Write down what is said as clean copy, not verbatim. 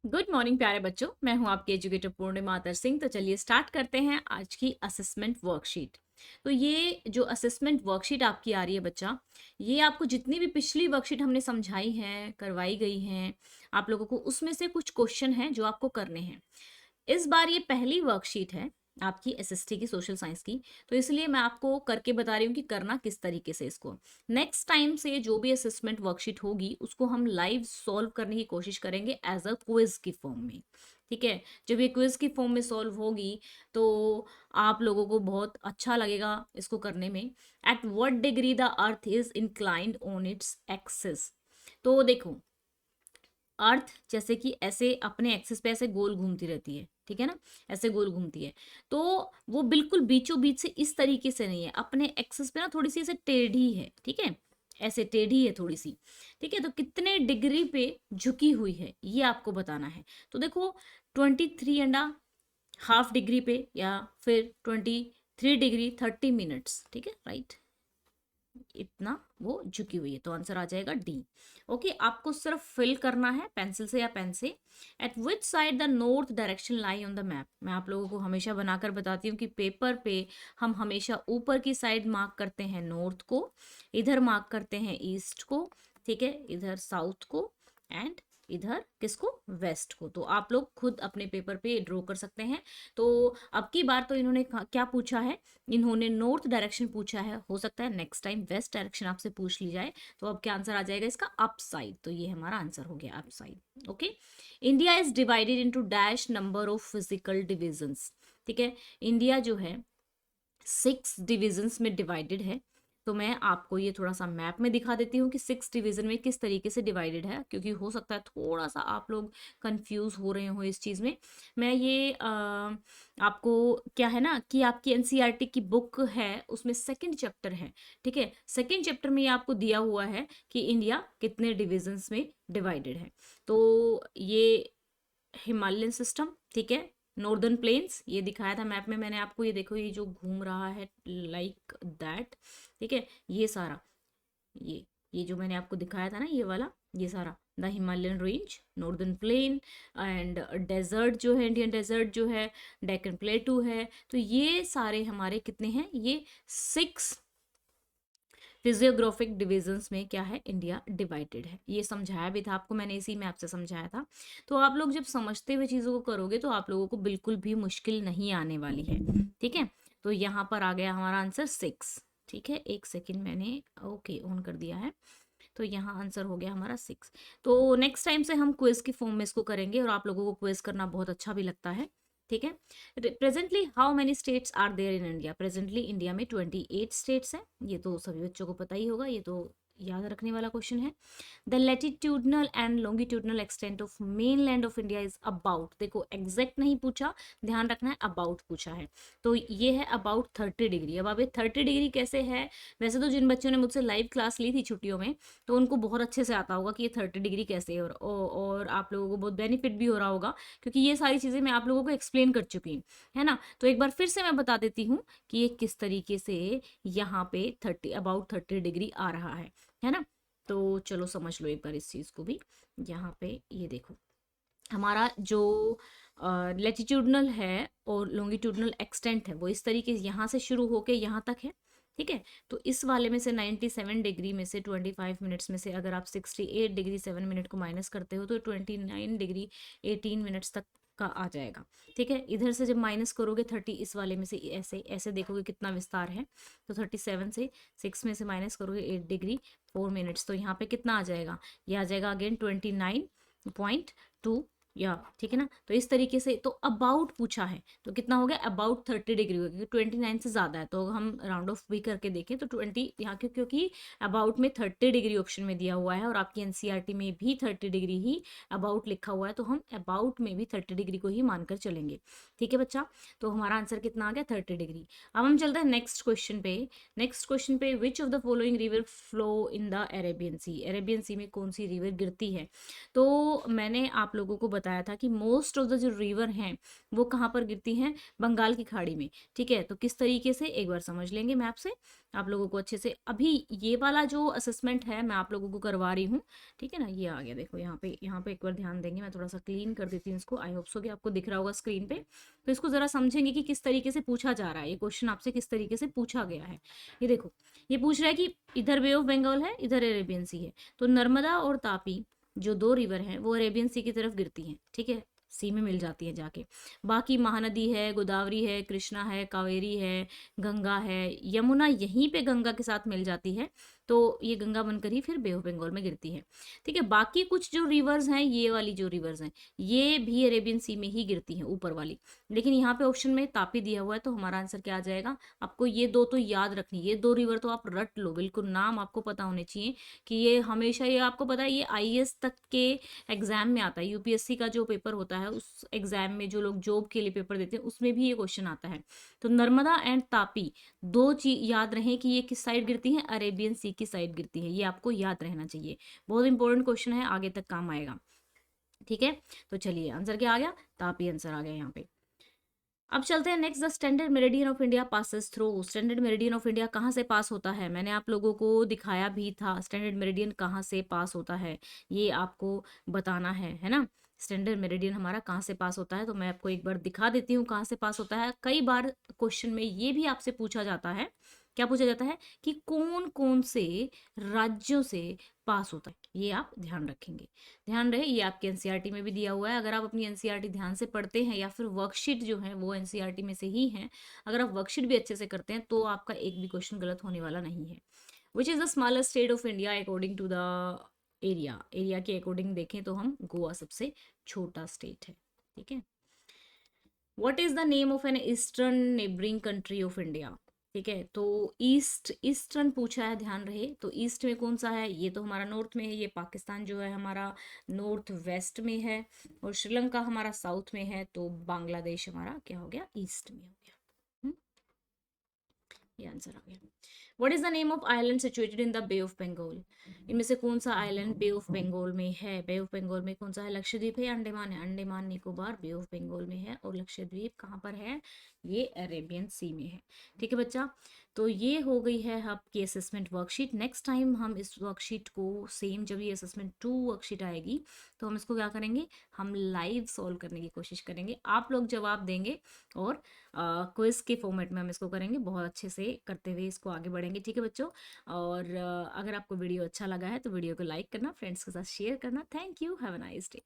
Good morning प्यारे बच्चों, मैं हूं आपकी एजुकेटर पूर्णिमा आदर सिंह। तो चलिए स्टार्ट करते हैं आज की असेसमेंट वर्कशीट। तो ये जो असेसमेंट वर्कशीट आपकी आ रही है बच्चा, ये आपको जितनी भी पिछली वर्कशीट हमने समझाई हैं, करवाई गई हैं आप लोगों को, उसमें से कुछ क्वेश्चन हैं जो आपको करने हैं। इस बार ये पहली वर्कशीट है आपकी एसएसटी की, सोशल साइंस की, तो इसलिए मैं आपको करके बता रही हूँ कि करना किस तरीके से इसको। नेक्स्ट टाइम से जो भी असेसमेंट वर्कशीट होगी उसको हम लाइव सॉल्व करने की कोशिश करेंगे एज अ क्विज की फॉर्म में। ठीक है, जब ये क्विज की फॉर्म में सॉल्व होगी तो आप लोगों को बहुत अच्छा लगेगा इसको करने में। At what degree the earth is inclined on its axis. तो देखो, अर्थ जैसे कि ऐसे अपने एक्सिस पे ऐसे गोल घूमती रहती है, ठीक है ना, ऐसे गोल घूमती है। तो वो बिल्कुल बीचों बीच से इस तरीके से नहीं है, अपने एक्सिस पे ना थोड़ी सी ऐसे टेढ़ी है, ठीक है, ऐसे टेढ़ी है थोड़ी सी। ठीक है, तो कितने डिग्री पे झुकी हुई है ये आपको बताना है। तो देखो, 23.5 डिग्री पे, या फिर 23 डिग्री 30 मिनट्स, ठीक है, राइट, इतना वो झुकी हुई है, तो आंसर आ जाएगा डी। ओके, आपको सिर्फ फिल करना है पेंसिल से या पेन से। Eight which side the north direction lie on the map. मैं आप लोगों को हमेशा बनाकर बताती हूँ कि पेपर पे हम हमेशा ऊपर की साइड मार्क करते हैं नॉर्थ को, इधर मार्क करते हैं ईस्ट को, ठीक है, इधर साउथ को, एंड इधर किसको, वेस्ट को। तो आप लोग खुद अपने पेपर पे ड्रॉ कर सकते हैं। तो अब की बार तो इन्होंने क्या पूछा है, इन्होंने नॉर्थ डायरेक्शन पूछा है, हो सकता है नेक्स्ट टाइम वेस्ट डायरेक्शन आपसे पूछ ली जाए। तो अब क्या आंसर आ जाएगा इसका, अप साइड। तो ये हमारा आंसर हो गया, up side. Okay, India is divided into dash number of physical divisions. ठीक है, इंडिया जो है 6 डिविजन्स में डिवाइडेड है। तो मैं आपको ये थोड़ा सा मैप में दिखा देती हूँ कि 6 डिवीजन में किस तरीके से डिवाइडेड है, क्योंकि हो सकता है थोड़ा सा आप लोग कंफ्यूज हो रहे हो इस चीज़ में। मैं ये आपको, क्या है ना कि आपकी एनसीईआरटी की बुक है उसमें सेकंड चैप्टर है, ठीक है, सेकंड चैप्टर में ये आपको दिया हुआ है कि इंडिया कितने डिविजन्स में डिवाइडेड है। तो ये हिमालयन सिस्टम, ठीक है, नॉर्दर्न प्लेन्स, ये दिखाया था मैप में मैंने आपको, ये देखो ये जो घूम रहा है लाइक दैट, ठीक है, ये सारा, ये जो मैंने आपको दिखाया था ना, ये वाला, ये सारा the Himalayan range, northern plain, and desert जो है, इंडियन डेजर्ट जो है, डेक्कन प्लेटू है। तो ये सारे हमारे कितने हैं, ये 6 फिजियोग्राफिक डिविजन्स में क्या है, इंडिया डिवाइडेड है। ये समझाया भी था आपको मैंने, इसी में आपसे समझाया था। तो आप लोग जब समझते हुए चीज़ों को करोगे तो आप लोगों को बिल्कुल भी मुश्किल नहीं आने वाली है। ठीक है, तो यहाँ पर आ गया हमारा आंसर 6। ठीक है, एक सेकेंड, मैंने ओके ऑन कर दिया है। तो यहाँ आंसर हो गया हमारा 6। तो नेक्स्ट टाइम से हम क्विज की फॉर्म में इसको करेंगे, और आप लोगों को क्विज करना बहुत अच्छा भी लगता है। ठीक है, presently how many states are there in India. Presently India में 28 स्टेट्स हैं, ये तो सभी बच्चों को पता ही होगा, ये तो याद रखने वाला क्वेश्चन है। The latitudinal and longitudinal extent of main land of India is about, देखो एग्जैक्ट नहीं पूछा, ध्यान रखना है, अबाउट पूछा है। तो ये है अबाउट 30 डिग्री। अब ये 30 डिग्री कैसे है, वैसे तो जिन बच्चों ने मुझसे लाइव क्लास ली थी छुट्टियों में, तो उनको बहुत अच्छे से आता होगा कि ये 30 डिग्री कैसे है, और आप लोगों को बहुत बेनिफिट भी हो रहा होगा, क्योंकि ये सारी चीज़ें मैं आप लोगों को एक्सप्लेन कर चुकी हूँ, है ना। तो एक बार फिर से मैं बता देती हूँ कि ये किस तरीके से यहाँ पे अबाउट 30 डिग्री आ रहा है ना। तो चलो समझ लो एक बार इस चीज़ को भी। यहाँ पे ये देखो, हमारा जो लेटिट्यूडनल है और लॉन्गिट्यूडनल एक्सटेंट है वो इस तरीके से यहाँ से शुरू होके यहाँ तक है। ठीक है, तो इस वाले में से 97 डिग्री में से 25 मिनट्स में से अगर आप 68 डिग्री 7 मिनट को माइनस करते हो तो 29 डिग्री 18 मिनट्स तक का आ जाएगा। ठीक है, इधर से जब माइनस करोगे 30, इस वाले में से ऐसे ऐसे देखोगे कितना विस्तार है। तो 37 से 6 में से माइनस करोगे 8 डिग्री 4 मिनट्स, तो यहाँ पे कितना आ जाएगा, ये आ जाएगा अगेन 29.2, या ठीक है ना। तो इस तरीके से, तो अबाउट पूछा है तो कितना हो गया, अबाउट 30 डिग्री हो गया, क्योंकि 29 से ज़्यादा है। तो हम राउंड ऑफ भी करके देखें तो 20 यहाँ क्योंकि अबाउट में 30 डिग्री ऑप्शन में दिया हुआ है, और आपकी एनसीईआरटी में भी 30 डिग्री ही अबाउट लिखा हुआ है, तो हम अबाउट में भी 30 डिग्री को ही मानकर चलेंगे। ठीक है बच्चा, तो हमारा आंसर कितना आ गया, 30 डिग्री। अब हम चलते हैं नेक्स्ट क्वेश्चन पे। नेक्स्ट क्वेश्चन पे, which of the following river flow in the Arabian sea. Arabian sea में कौन सी रिवर गिरती है। तो मैंने आप लोगों को बताया था कि मोस्ट ऑफ द जो रिवर हैं वो कहाँ पर गिरती हैं, बंगाल की खाड़ी में। ठीक है, तो किस तरीके से एक बार समझ लेंगे मैप से आप लोगों को अच्छे से। अभी ये वाला जो असेसमेंट है मैं आप लोगों को करवा रही हूँ, ठीक है ना, ये आ गया देखो यहाँ पे एक बार ध्यान देंगे, मैं थोड़ा सा क्लीन कर देती हूँ इसको, आई होप सो कि आपको दिख रहा होगा स्क्रीन पे। तो इसको जरा समझेंगे कि किस तरीके से पूछा जा रहा है, ये क्वेश्चन आपसे किस तरीके से पूछा गया है। ये देखो, ये पूछ रहा है कि इधर बे ऑफ बंगाल है, इधर अरेबियन सी है, तो नर्मदा और तापी जो दो रिवर हैं वो अरेबियन सी की तरफ गिरती हैं, ठीक है, सी में मिल जाती है जाके। बाकी महानदी है, गोदावरी है, कृष्णा है, कावेरी है, गंगा है, यमुना यहीं पे गंगा के साथ मिल जाती है, तो ये गंगा बनकर ही फिर बे ऑफ बंगाल में गिरती है। ठीक है, बाकी कुछ जो रिवर्स हैं, ये वाली जो रिवर्स हैं ये भी अरेबियन सी में ही गिरती हैं, ऊपर वाली। लेकिन यहाँ पे ऑप्शन में तापी दिया हुआ है, तो हमारा आंसर क्या आ जाएगा, आपको ये दो तो याद रखनी, ये दो रिवर तो आप रट लो, बिल्कुल नाम आपको पता होने चाहिए कि ये हमेशा, ये आपको पता है ये आईएएस तक के एग्जाम में आता है, यूपीएससी का जो पेपर होता है उस एग्जाम में जो लोग जॉब के लिए पेपर देते हैं उसमें भी ये क्वेश्चन आता है। तो नर्मदा एंड तापी दो चीज याद रहे कि ये किस साइड गिरती हैं, अरेबियन सी की साइड गिरती है, ये आपको याद रहना चाहिए, बहुत इंपॉर्टेंट क्वेश्चन है, आगे तक काम आएगा। ठीक है, तो चलिए आंसर क्या आ गया, तापी आंसर आ गया यहाँ पे। अब चलते हैं next, the standard meridian of India passes through. Standard meridian of India कहाँ से पास होता है, मैंने आप लोगों को दिखाया भी था, स्टैंडर्ड मेरिडियन कहाँ से पास होता है ये आपको बताना है ना। स्टैंडर्ड मेरिडियन हमारा कहाँ से पास होता है, तो मैं आपको एक बार दिखा देती हूँ कहाँ से पास होता है। कई बार क्वेश्चन में ये भी आपसे पूछा जाता है, क्या पूछा जाता है कि कौन कौन से राज्यों से पास होता है, ये आप ध्यान रखेंगे। ध्यान रहे, ये आपके एनसीईआरटी में भी दिया हुआ है, अगर आप अपनी एनसीईआरटी ध्यान से पढ़ते हैं या फिर वर्कशीट जो है वो एनसीईआरटी में से ही है, अगर आप वर्कशीट भी अच्छे से करते हैं तो आपका एक भी क्वेश्चन गलत होने वाला नहीं है। Which is the smallest state of India according to the area के अकॉर्डिंग देखें तो हम गोवा सबसे छोटा स्टेट है। ठीक है, what is the name of an eastern neighbouring country of India. ठीक है, तो ईस्टर्न पूछा है, ध्यान रहे, तो ईस्ट में कौन सा है, ये तो हमारा नॉर्थ में है, ये पाकिस्तान जो है हमारा नॉर्थ वेस्ट में है, और श्रीलंका हमारा साउथ में है, तो बांग्लादेश हमारा क्या हो गया, ईस्ट में हो गया। ये आंसर आ गया। What is the name of island situated in the Bay of Bengal. इनमें से कौन सा आइलैंड बे ऑफ बंगाल में है, बे ऑफ बंगाल में कौन सा है, लक्षद्वीप है या अंडमान है, अंडमान निकोबार बे ऑफ बंगाल में है, और लक्षद्वीप कहाँ पर है, ये अरेबियन सी में है। ठीक है बच्चा, तो ये हो गई है आपकी असेसमेंट वर्कशीट। नेक्स्ट टाइम हम इस वर्कशीट को सेम, जब ये असेसमेंट 2 वर्कशीट आएगी तो हम इसको क्या करेंगे, हम लाइव सॉल्व करने की कोशिश करेंगे, आप लोग जवाब देंगे और क्विज के फॉर्मेट में हम इसको करेंगे, बहुत अच्छे से करते हुए इसको आगे बढ़ेंगे। ठीक है बच्चों, और अगर आपको वीडियो अच्छा लगा है तो वीडियो को लाइक करना, फ्रेंड्स के साथ शेयर करना। Thank you, have a nice day.